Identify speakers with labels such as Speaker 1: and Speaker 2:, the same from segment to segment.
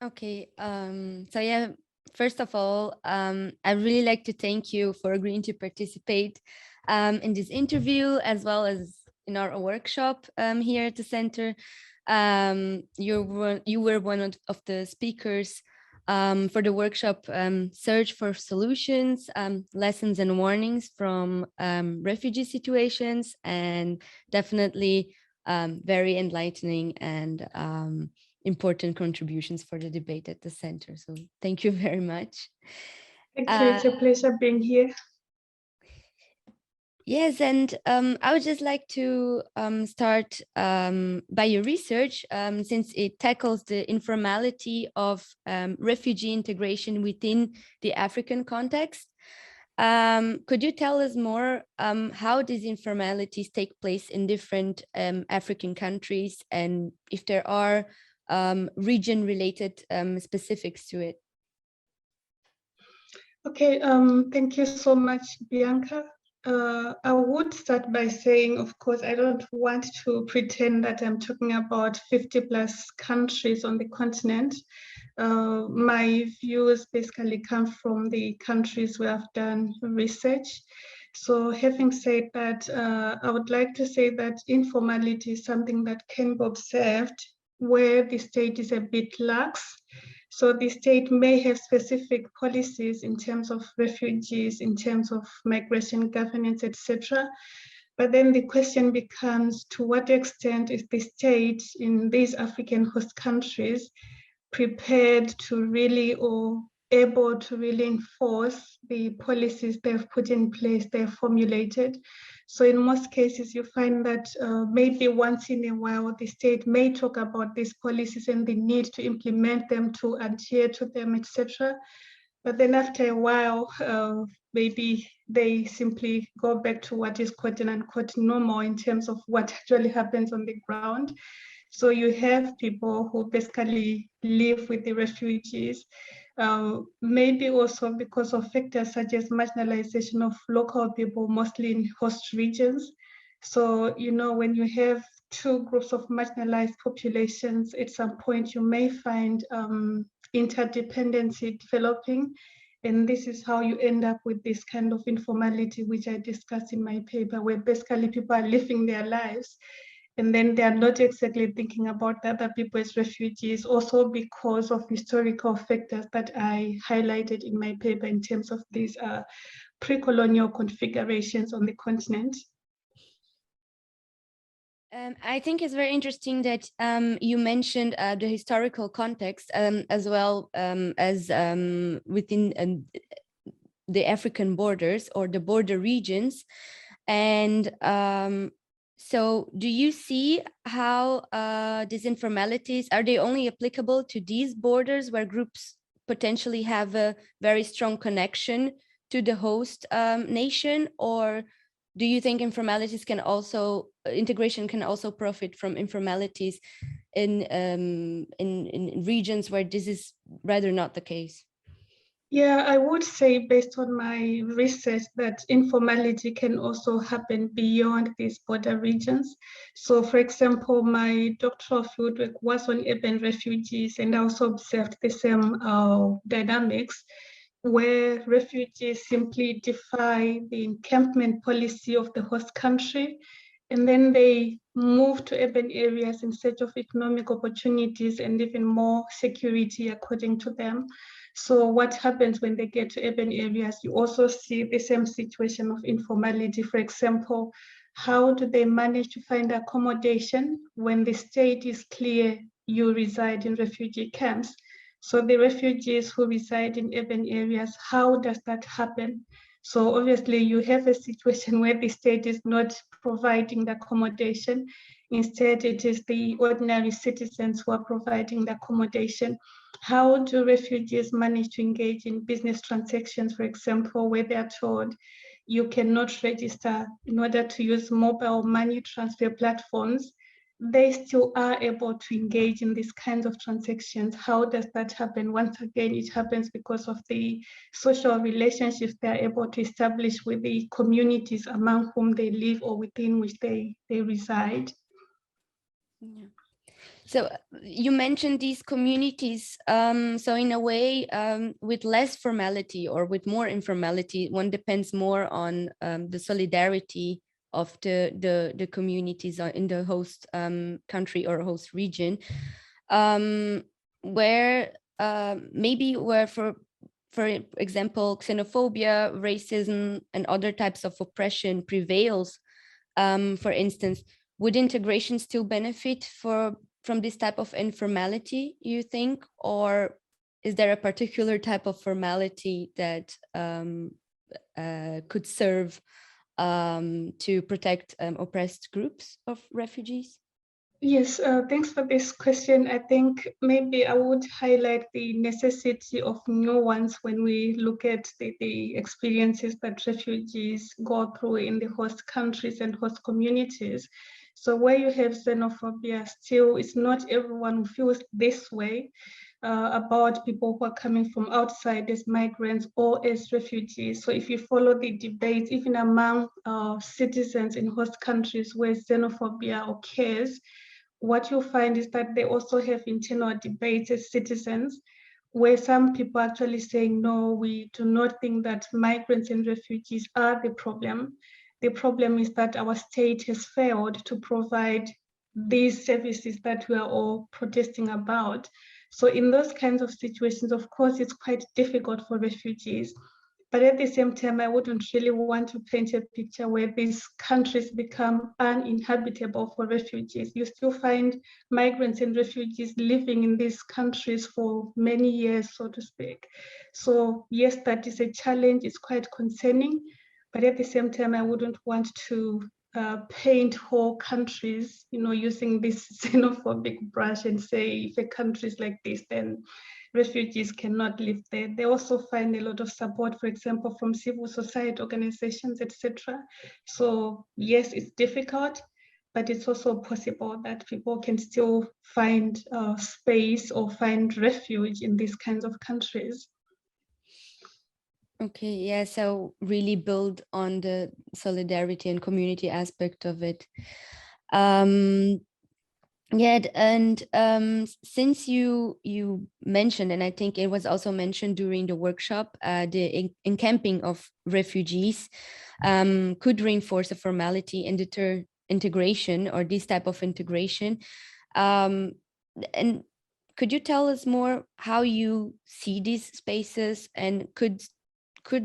Speaker 1: Okay. So yeah, first of all, I'd really like to thank you for agreeing to participate in this interview as well as in our workshop here at the center. You were one of the speakers for the workshop Search for Solutions, Lessons and Warnings from Refugee Situations, and definitely very enlightening and important contributions for the debate at the center. So thank you very much.
Speaker 2: Thank you. It's a pleasure being here.
Speaker 1: Yes, and I would just like to start by your research, since it tackles the informality of refugee integration within the African context. Could you tell us more how these informalities take place in different African countries, and if there are region-related specifics to it?
Speaker 2: Okay, thank you so much, Bianca. I would start by saying, of course, I don't want to pretend that I'm talking about 50 plus countries on the continent. My views basically come from the countries where I've done research. So having said that, I would like to say that informality is something that can be observed where the state is a bit lax. So the state may have specific policies in terms of refugees, in terms of migration governance, etc. But then the question becomes, to what extent is the state in these African host countries prepared to really, or able to really enforce the policies they've put in place, they've formulated? So in most cases, you find that maybe once in a while, the state may talk about these policies and the need to implement them, to adhere to them, etc. But then after a while, maybe they simply go back to what is quote unquote normal in terms of what actually happens on the ground. So you have people who basically live with the refugees, maybe also because of factors such as marginalization of local people, mostly in host regions. So, you know, when you have two groups of marginalized populations, at some point you may find interdependency developing. And this is how you end up with this kind of informality, which I discussed in my paper, where basically people are living their lives and then they are not exactly thinking about the other people as refugees, also because of historical factors that I highlighted in my paper in terms of these pre-colonial configurations on the continent.
Speaker 1: I think it's very interesting that you mentioned the historical context as well as within the African borders or the border regions. And so do you see how these informalities, are they only applicable to these borders where groups potentially have a very strong connection to the host nation, or do you think informalities can also, integration can also profit from informalities in regions where this is rather not the case?
Speaker 2: Yeah, I would say based on my research that informality can also happen beyond these border regions. So for example, my doctoral fieldwork was on urban refugees, and I also observed the same dynamics where refugees simply defy the encampment policy of the host country, and then they move to urban areas in search of economic opportunities and even more security according to them. So what happens when they get to urban areas? You also see the same situation of informality. For example, how do they manage to find accommodation when the state is clear you reside in refugee camps? So the refugees who reside in urban areas, how does that happen? So obviously you have a situation where the state is not providing the accommodation. Instead, it is the ordinary citizens who are providing the accommodation. How do refugees manage to engage in business transactions, for example, where they are told you cannot register in order to use mobile money transfer platforms? They still are able to engage in these kinds of transactions. How does that happen? Once again, it happens because of the social relationships they are able to establish with the communities among whom they live or within which they reside.
Speaker 1: Yeah. So you mentioned these communities. So in a way, with less formality or with more informality, one depends more on the solidarity of the communities in the host country or host region, where maybe where for example, xenophobia, racism, and other types of oppression prevails. For instance, would integration still benefit from this type of informality, you think? Or is there a particular type of formality that could serve to protect oppressed groups of refugees?
Speaker 2: Yes, thanks for this question. I think maybe I would highlight the necessity of nuance when we look at the experiences that refugees go through in the host countries and host communities. So where you have xenophobia, still it's not everyone who feels this way about people who are coming from outside as migrants or as refugees. So if you follow the debates, even among citizens in host countries where xenophobia occurs, what you'll find is that they also have internal debates as citizens, where some people are actually saying, no, we do not think that migrants and refugees are the problem. The problem is that our state has failed to provide these services that we are all protesting about. So in those kinds of situations, of course, it's quite difficult for refugees. But at the same time, I wouldn't really want to paint a picture where these countries become uninhabitable for refugees. You still find migrants and refugees living in these countries for many years, so to speak. So yes, that is a challenge. It's quite concerning. But at the same time, I wouldn't want to paint whole countries, using this xenophobic brush and say if a country is like this, then refugees cannot live there. They also find a lot of support, for example, from civil society organizations, etc. So yes, it's difficult, but it's also possible that people can still find space or find refuge in these kinds of countries.
Speaker 1: Okay, yeah, so really build on the solidarity and community aspect of it. Yeah, and since you mentioned, and I think it was also mentioned during the workshop, the encamping of refugees could reinforce a formality and deter integration or this type of integration. Um, and could you tell us more how you see these spaces, and could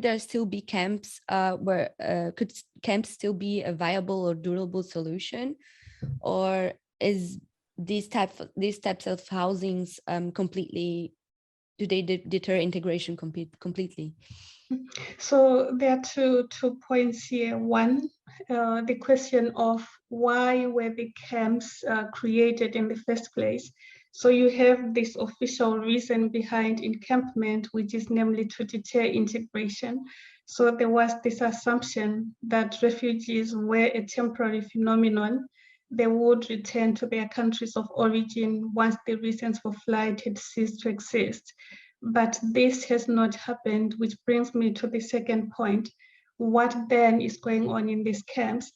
Speaker 1: there still be camps where could camps still be a viable or durable solution, or is these types of housings completely, do they deter integration completely?
Speaker 2: So there are two points here. One, the question of why were the camps created in the first place. So you have this official reason behind encampment, which is namely to deter integration. So there was this assumption that refugees were a temporary phenomenon. They would return to their countries of origin once the reasons for flight had ceased to exist. But this has not happened, which brings me to the second point. What then is going on in these camps?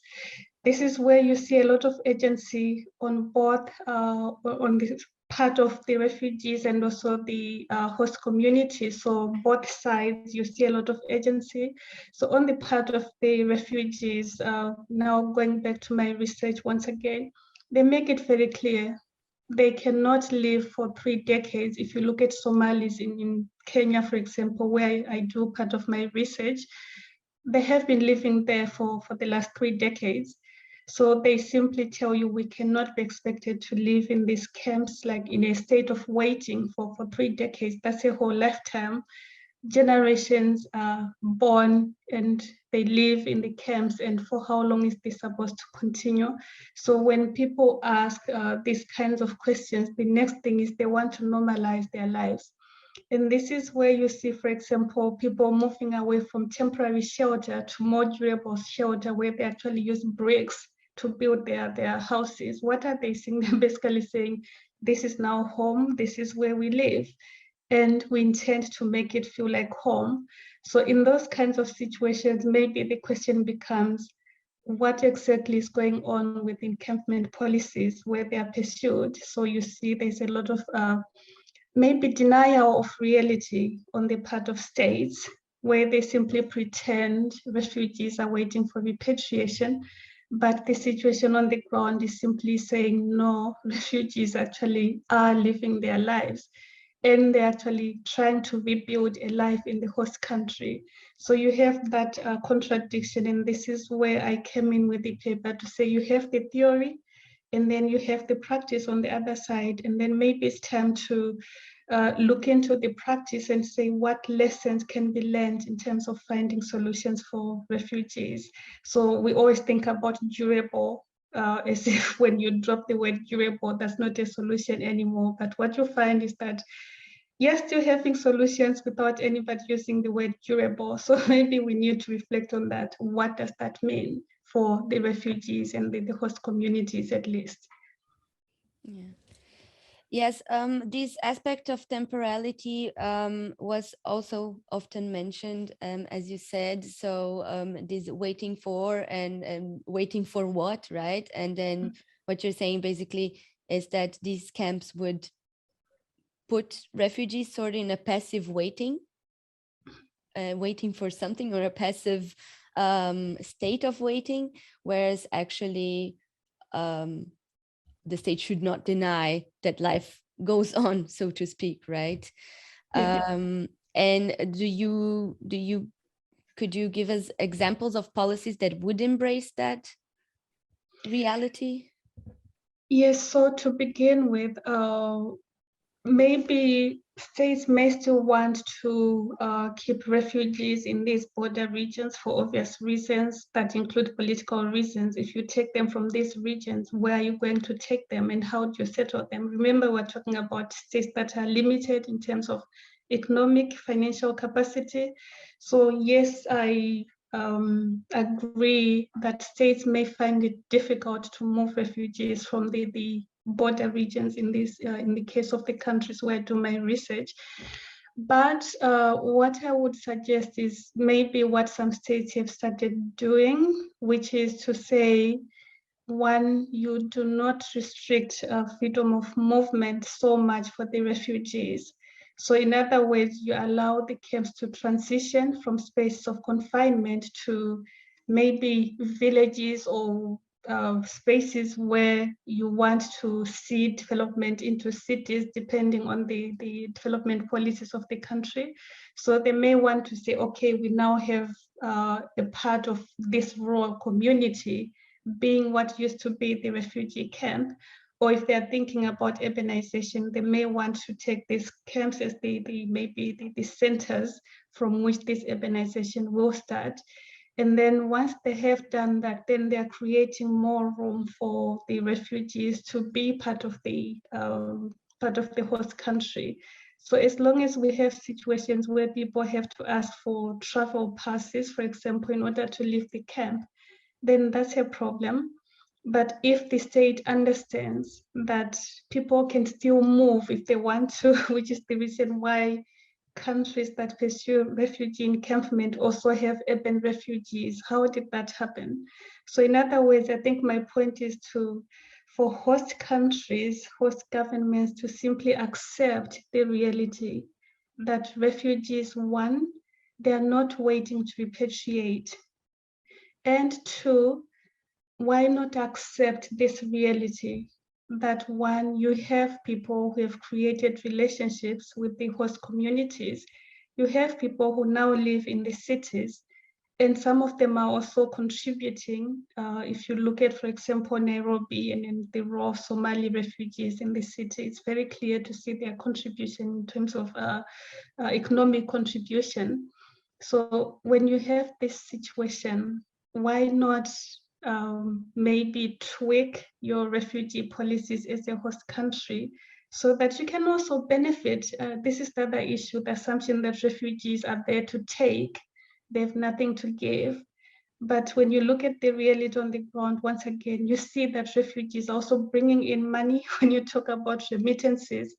Speaker 2: This is where you see a lot of agency on both, on the part of the refugees and also the host community. So both sides, you see a lot of agency. So on the part of the refugees, now going back to my research once again, they make it very clear they cannot live for 3 decades. If you look at Somalis in Kenya, for example, where I do part of my research, they have been living there for the last 3 decades. So they simply tell you we cannot be expected to live in these camps like in a state of waiting for 3 decades. That's a whole lifetime. Generations are born and they live in the camps, and for how long is this supposed to continue? So when people ask these kinds of questions, the next thing is they want to normalize their lives. And this is where you see, for example, people moving away from temporary shelter to more durable shelter, where they actually use bricks to build their houses. What are they saying? They're basically saying, this is now home, this is where we live, and we intend to make it feel like home. So in those kinds of situations, maybe the question becomes, what exactly is going on with encampment policies where they are pursued. So you see there's a lot of maybe denial of reality on the part of states, where they simply pretend refugees are waiting for repatriation, but the situation on the ground is simply saying, no, refugees actually are living their lives and they're actually trying to rebuild a life in the host country. So you have that contradiction, and this is where I came in with the paper to say you have the theory, and then you have the practice on the other side, and then maybe it's time to look into the practice and say what lessons can be learned in terms of finding solutions for refugees. So we always think about durable, as if when you drop the word durable, that's not a solution anymore. But what you find is that you're still having solutions without anybody using the word durable. So maybe we need to reflect on that. What does that mean for the refugees and the host communities at least?
Speaker 1: Yeah. Yes, this aspect of temporality was also often mentioned, as you said. So this waiting for and waiting for what, right? And then what you're saying basically is that these camps would put refugees sort of in a passive waiting, waiting for something, or a passive state of waiting, whereas actually the state should not deny that life goes on, so to speak, right?
Speaker 2: Yeah.
Speaker 1: And could you give us examples of policies that would embrace that reality?
Speaker 2: Yes, so to begin with, maybe states may still want to keep refugees in these border regions for obvious reasons that include political reasons. If you take them from these regions, where are you going to take them and how do you settle them? Remember, we're talking about states that are limited in terms of economic, financial capacity. So yes, I agree that states may find it difficult to move refugees from the border regions in this in the case of the countries where I do my research. But what I would suggest is maybe what some states have started doing, which is to say, one, you do not restrict freedom of movement so much for the refugees. So in other words, you allow the camps to transition from spaces of confinement to maybe villages or spaces where you want to see development into cities, depending on the development policies of the country. So they may want to say, okay, we now have a part of this rural community being what used to be the refugee camp. Or if they're thinking about urbanization, they may want to take these camps as the centers from which this urbanization will start. And then once they have done that, then they're creating more room for the refugees to be part of the host country. So as long as we have situations where people have to ask for travel passes, for example, in order to leave the camp, then that's a problem. But if the state understands that people can still move if they want to, which is the reason why countries that pursue refugee encampment also have urban refugees. How did that happen? So in other words, I think my point is for host countries, host governments to simply accept the reality that refugees, one, they are not waiting to repatriate. And two, why not accept this reality that one, you have people who have created relationships with the host communities. You have people who now live in the cities, and some of them are also contributing. If you look at, for example, Nairobi and in the raw Somali refugees in the city, it's very clear to see their contribution in terms of economic contribution. So when you have this situation, why not maybe tweak your refugee policies as a host country so that you can also benefit? This is the other issue, the assumption that refugees are there to take, they have nothing to give. But when you look at the reality on the ground, once again, you see that refugees are also bringing in money. When you talk about remittances,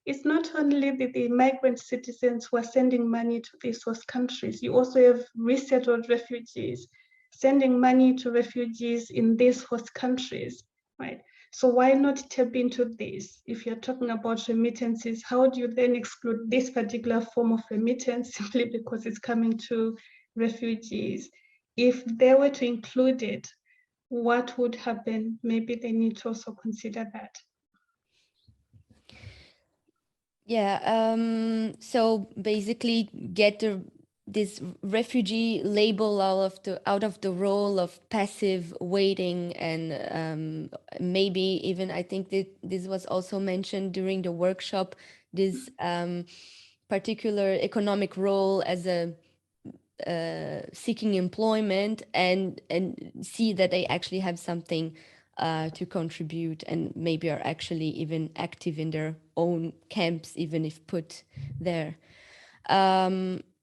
Speaker 2: it's not only the migrant citizens who are sending money to these host countries, you also have resettled refugees. sending money to refugees in these host countries, right? So why not tap into this? If you're talking about remittances, how do you then exclude this particular form of remittance simply because it's coming to refugees? If they were to include it, what would happen? Maybe they need to also consider that.
Speaker 1: Yeah, so basically get this refugee label out of the role of passive waiting, and maybe even I think that this was also mentioned during the workshop, this particular economic role as a seeking employment, and see that they actually have something to contribute, and maybe are actually even active in their own camps, even if put there.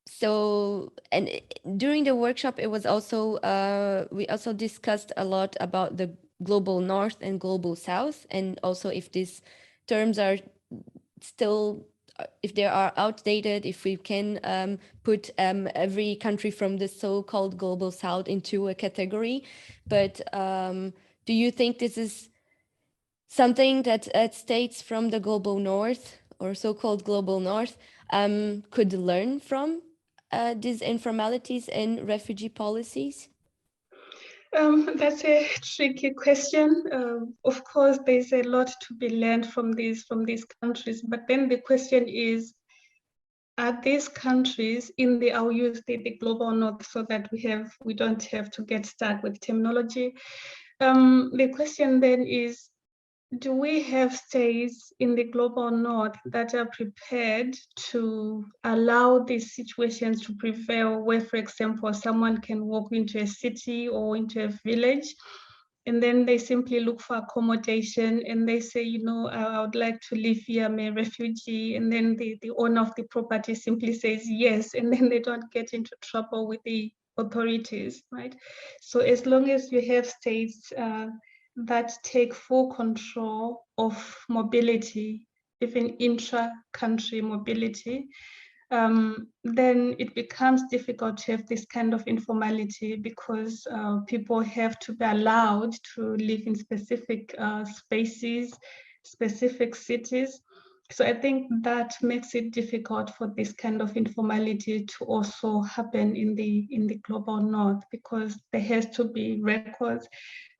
Speaker 1: So, and during the workshop, it was also we also discussed a lot about the global north and global south, and also if these terms are still, if they are outdated, if we can put every country from the so-called global south into a category. But do you think this is something that states from the global north, or so-called global north, could learn from these informalities in refugee policies?
Speaker 2: That's a tricky question. Of course, there's a lot to be learned from these countries, but then the question is, are these countries in the, I'll use the global north so that we don't have to get stuck with terminology. The question then is, do we have states in the global north that are prepared to allow these situations to prevail, where, for example, someone can walk into a city or into a village, and then they simply look for accommodation, and they say, you know, I would like to live here, I'm a refugee, and then the owner of the property simply says yes, and then they don't get into trouble with the authorities, right? So as long as you have states that take full control of mobility, even intra-country mobility, then it becomes difficult to have this kind of informality, because people have to be allowed to live in specific spaces, specific cities. So I think that makes it difficult for this kind of informality to also happen in the global north, because there has to be records.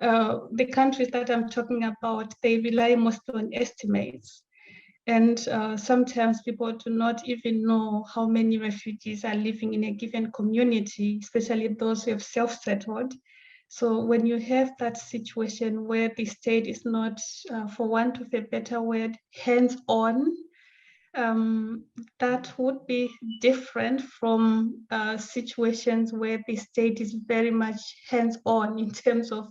Speaker 2: The countries that I'm talking about, they rely mostly on estimates. And sometimes people do not even know how many refugees are living in a given community, especially those who have self-settled. So when you have that situation where the state is not, for want of a better word, hands-on, that would be different from situations where the state is very much hands-on in terms of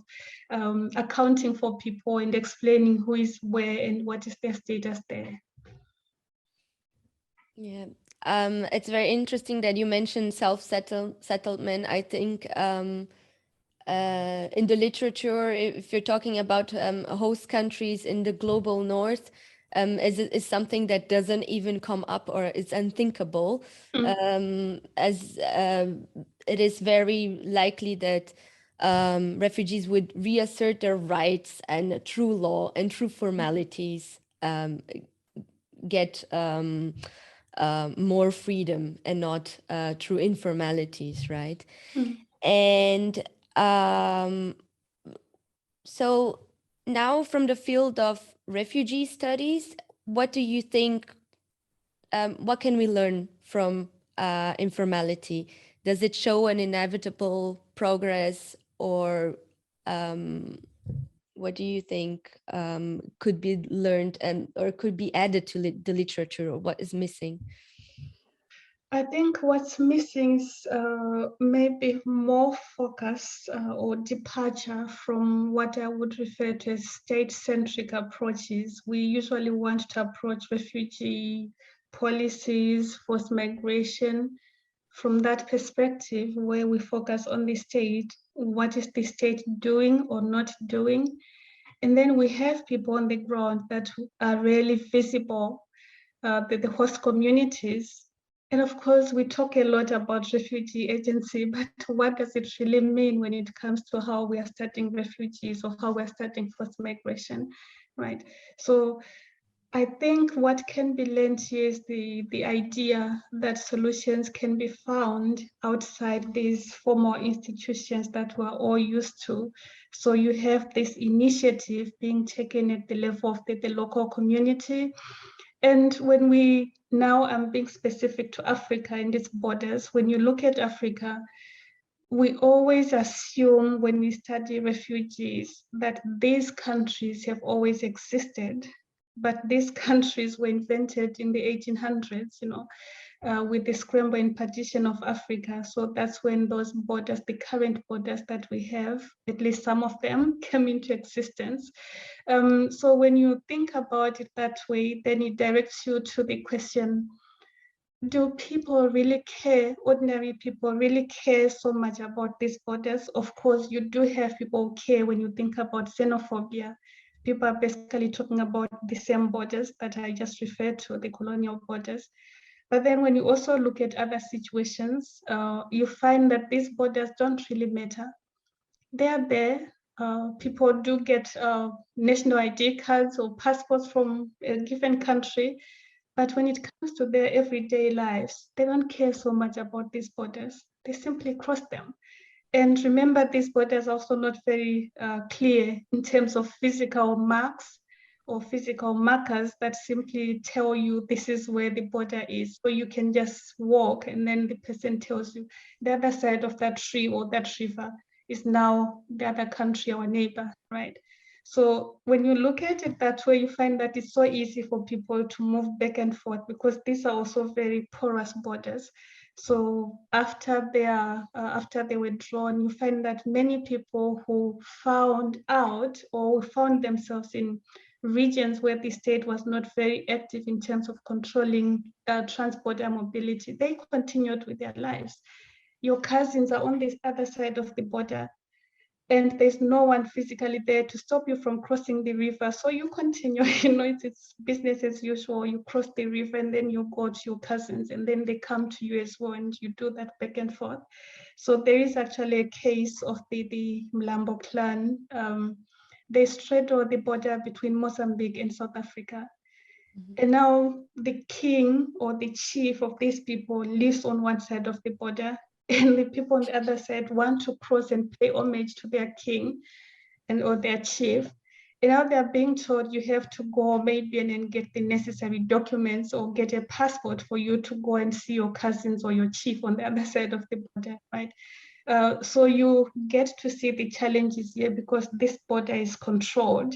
Speaker 2: accounting for people and explaining who is where and what is their status there.
Speaker 1: Yeah, it's very interesting that you mentioned settlement. I think in the literature, if you're talking about host countries in the global north, is something that doesn't even come up, or is unthinkable, as it is very likely that refugees would reassert their rights, and through law and through formalities get more freedom, and not through informalities, right? And so now, from the field of refugee studies, what do you think, what can we learn from informality? Does it show an inevitable progress, or what do you think could be learned, and or could be added to the literature, or what is missing?
Speaker 2: I think what's missing is maybe more focus or departure from what I would refer to as state-centric approaches. We usually want to approach refugee policies, forced migration from that perspective, where we focus on the state, what is the state doing or not doing? And then we have people on the ground that are really visible, the host communities, And of course, we talk a lot about refugee agency, but what does it really mean when it comes to how we are studying refugees or how we're studying forced migration, right? So I think what can be learned here is the idea that solutions can be found outside these formal institutions that we're all used to. So you have this initiative being taken at the level of the local community. And when we now, I'm being specific to Africa and its borders, when you look at Africa, we always assume when we study refugees that these countries have always existed, but these countries were invented in the 1800s, with the scramble and partition of Africa. So that's when those borders, the current borders that we have, at least some of them, came into existence. So when you think about it that way, then it directs you to the question, do people really care, ordinary people really care so much about these borders? Of course, you do have people who care when you think about xenophobia. People are basically talking about the same borders that I just referred to, the colonial borders. But then when you also look at other situations, you find that these borders don't really matter. They're there. People do get national ID cards or passports from a given country, but when it comes to their everyday lives, they don't care so much about these borders. They simply cross them. And remember, these borders are also not very clear in terms of physical marks or physical markers that simply tell you this is where the border is. So you can just walk and then the person tells you the other side of that tree or that river is now the other country, our neighbor, right? So when you look at it that way, you find that it's so easy for people to move back and forth because these are also very porous borders. So after they were drawn, you find that many people who found out or found themselves in regions where the state was not very active in terms of controlling transport and mobility, they continued with their lives. Your cousins are on this other side of the border, and there's no one physically there to stop you from crossing the river. So you continue, it's business as usual. You cross the river and then you go to your cousins and then they come to you as well and you do that back and forth. So there is actually a case of the Mlambo clan. They straddle the border between Mozambique and South Africa. And now the king or the chief of these people lives on one side of the border, and the people on the other side want to cross and pay homage to their king or their chief. And now they're being told you have to go maybe and then get the necessary documents or get a passport for you to go and see your cousins or your chief on the other side of the border, right? So you get to see the challenges here because this border is controlled.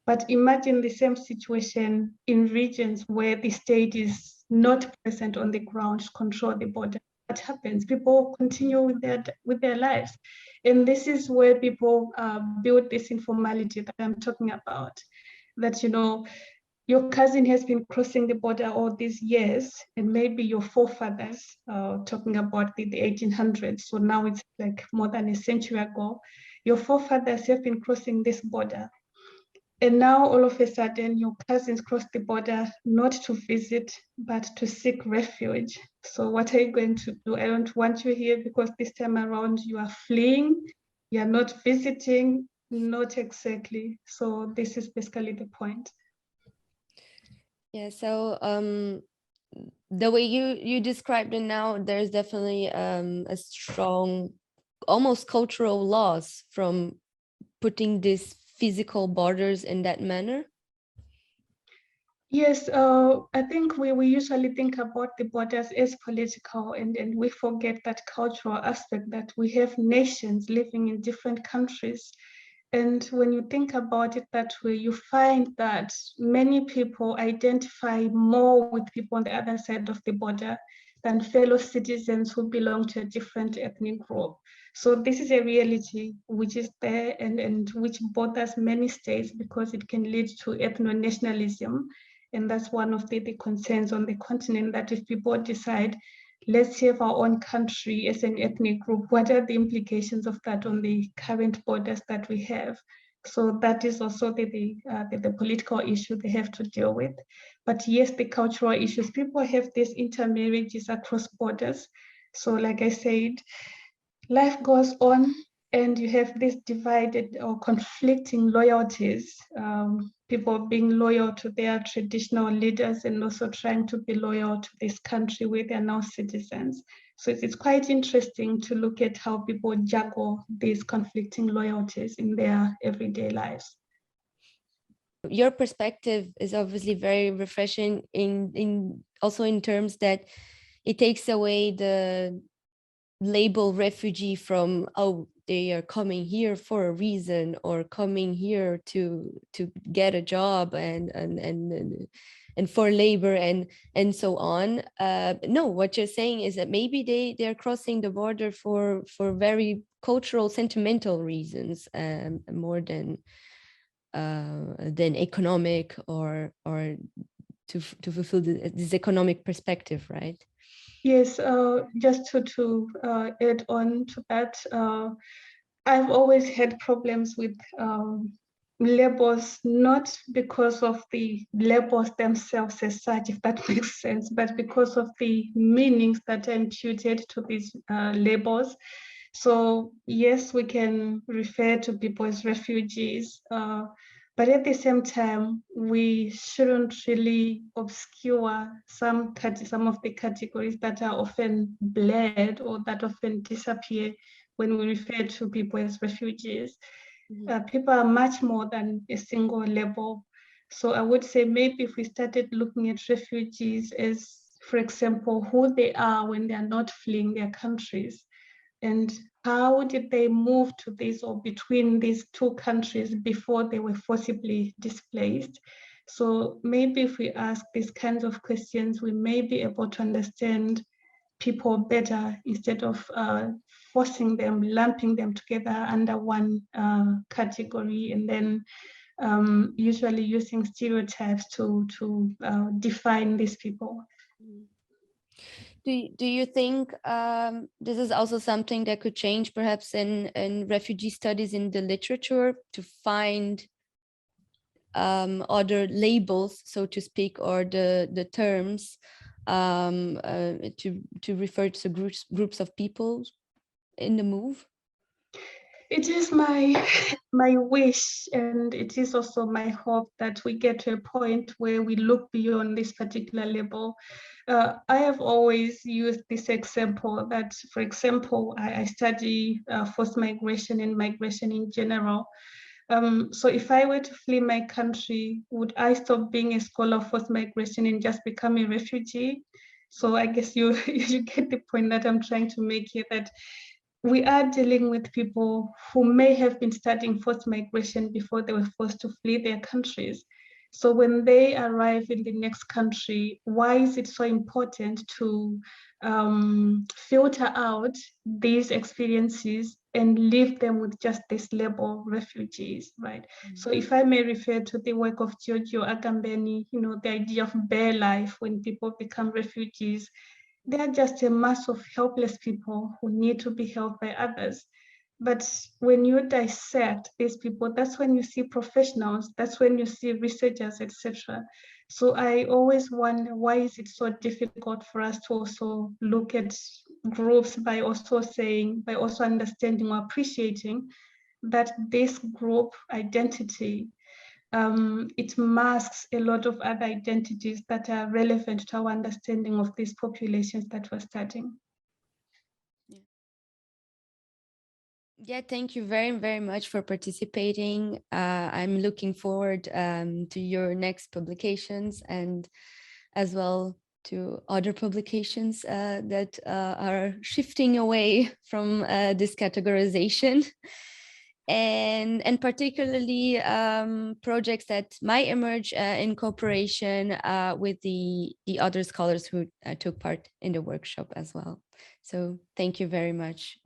Speaker 2: But imagine the same situation in regions where the state is not present on the ground to control the border. What happens? People continue with their lives. And this is where people build this informality that I'm talking about. That, your cousin has been crossing the border all these years, and maybe your forefathers, talking about the 1800s, so now it's like more than a century ago, your forefathers have been crossing this border. And now all of a sudden your cousins cross the border, not to visit, but to seek refuge. So what are you going to do? I don't want you here because this time around you are fleeing, you're not visiting, not exactly. So this is basically the point.
Speaker 1: Yeah, so the way you described it now, there's definitely a strong, almost cultural loss from putting these physical borders in that manner.
Speaker 2: Yes, I think we usually think about the borders as political, and we forget that cultural aspect, that we have nations living in different countries. And when you think about it that way, you find that many people identify more with people on the other side of the border than fellow citizens who belong to a different ethnic group. So this is a reality which is there and which bothers many states because it can lead to ethno-nationalism. And that's one of the concerns on the continent, that if people decide, let's have our own country as an ethnic group, what are the implications of that on the current borders that we have? So that is also the political issue they have to deal with. But yes, the cultural issues, people have these intermarriages across borders. So like I said, life goes on and you have these divided or conflicting loyalties, people being loyal to their traditional leaders and also trying to be loyal to this country where they're now citizens. So it's quite interesting to look at how people juggle these conflicting loyalties in their everyday lives.
Speaker 1: Your perspective is obviously very refreshing in also in terms that it takes away the label refugee from, oh, they are coming here for a reason or coming here to get a job and for labor and so on. No, what you're saying is that maybe they're crossing the border for very cultural, sentimental reasons, more than economic or to fulfill this economic perspective, right?
Speaker 2: Yes, just to add on to that, I've always had problems with labels, not because of the labels themselves as such, if that makes sense, but because of the meanings that are imputed to these labels. So yes, we can refer to people as refugees, but at the same time, we shouldn't really obscure some of the categories that are often blurred or that often disappear when we refer to people as refugees. People are much more than a single label. So I would say maybe if we started looking at refugees as, for example, who they are when they are not fleeing their countries, and how did they move to this or between these two countries before they were forcibly displaced? So maybe if we ask these kinds of questions, we may be able to understand people better instead of forcing them, lumping them together under one category, and then usually using stereotypes to define these people.
Speaker 1: Do you think this is also something that could change perhaps in refugee studies in the literature, to find other labels, so to speak, or the terms to refer to groups of people in the move?
Speaker 2: It is my wish, and it is also my hope that we get to a point where we look beyond this particular label. I have always used this example that, for example, I study forced migration and migration in general. So if I were to flee my country, would I stop being a scholar of forced migration and just become a refugee? So I guess you you get the point that I'm trying to make here, that we are dealing with people who may have been studying forced migration before they were forced to flee their countries. So when they arrive in the next country, why is it so important to filter out these experiences and leave them with just this label, refugees, right? So if I may refer to the work of Giorgio Agamben, the idea of bare life when people become refugees, they are just a mass of helpless people who need to be helped by others. But when you dissect these people, that's when you see professionals, that's when you see researchers, etc. So I always wonder, why is it so difficult for us to also look at groups by also understanding or appreciating that this group identity, it masks a lot of other identities that are relevant to our understanding of these populations that we're studying.
Speaker 1: Yeah, thank you very, very much for participating. I'm looking forward to your next publications, and as well to other publications that are shifting away from this categorization. And particularly projects that might emerge in cooperation with the other scholars who took part in the workshop as well. So thank you very much.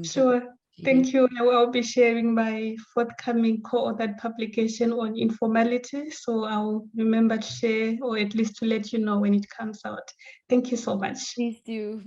Speaker 2: Sure, thank you. I'll be sharing my forthcoming co-authored publication on informality, so I'll remember to share, or at least to let you know when it comes out. Thank you so much.
Speaker 1: Please do.